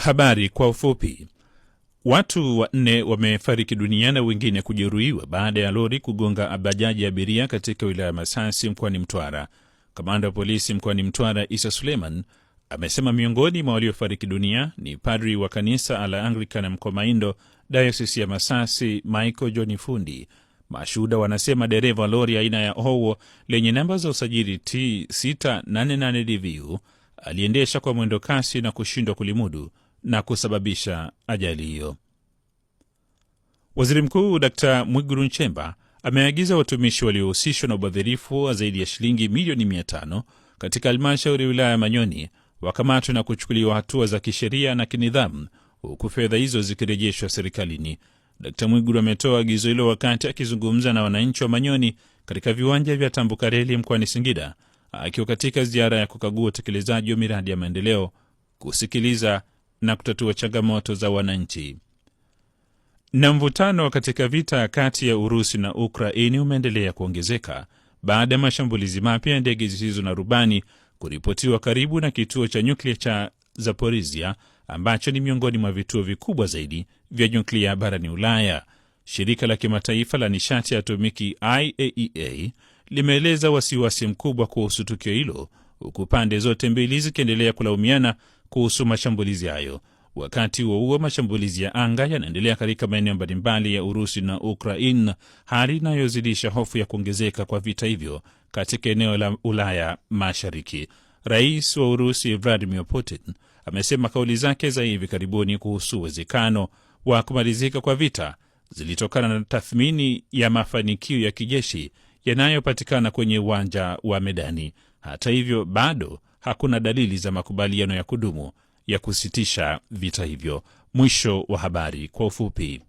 Habari kwa ufupi. Watu 4 wamefariki dunia na wengine kujeruhiwa baada ya lori kugonga bajaji ya abiria katika wilaya ya Masasi mkoani Mtwara. Kamanda wa polisi mkoani Mtwara, Isa Suleiman, amesema miongoni mwa waliofariki dunia ni padri wa kanisa la Anglikana Mkomaindo, Diocese ya Masasi, Michael John Fundi. Mashuhuda wanasema dereva lori aina ya Howo lenye namba za usajili T688DVU aliendesha kwa mwendo kasi na kushindwa kulimudu na kusababisha ajali hiyo. Waziri Mkuu Dr. Mwigulu Nchemba ameagiza watumishi waliohusishwa na ubadhirifu wa zaidi ya shilingi milioni 500 katika halmashauri ya wilaya ya Manyoni wakamatwe na kuchukuliwa hatua za kisheria na kinidhamu, huku fedha hizo zikirejeshwa serikalini. Dr. Mwigulu ametoa agizo hilo wakati akizungumza na wananchi wa Manyoni katika viwanja vya Tambukareli mkoani Singida, akiwa katika ziara ya kukagua utekelezaji wa miradi ya maendeleo, kusikiliza na kutatua changamoto za wananchi. Na mvutano katika vita kati ya Urusi na Ukraini umeendelea kuongezeka baada ya mashambulizi mapya ya ndege zisizo na rubani kuripotiwa karibu na kituo cha nyuklia cha Zaporizhia ambacho ni miongoni mwa vituo vikubwa zaidi vya nyuklia barani Ulaya. Shirika la kimataifa la nishati ya atomiki IAEA limeeleza wasiwasi mkubwa kuhusu tukio hilo, huku pande zote mbili zikiendelea kulaumiana kuhusu mashambulizi hayo. Wakati huo mashambulizi ya anga yanaendelea katika maeneo mbalimbali ya Urusi na Ukraine, hali inayozidisha hofu ya kuongezeka kwa vita hivyo katika eneo la Ulaya Mashariki. Rais wa Urusi Vladimir Putin amesema kauli zake za hivi karibuni kuhusu uwezekano wa kumalizika kwa vita zilitokana na tathmini ya mafanikio ya kijeshi yanayopatikana kwenye uwanja wa medani. Hata hivyo, bado hakuna dalili za makubaliano ya kudumu ya kusitisha vita hivyo. Mwisho wa habari kwa ufupi.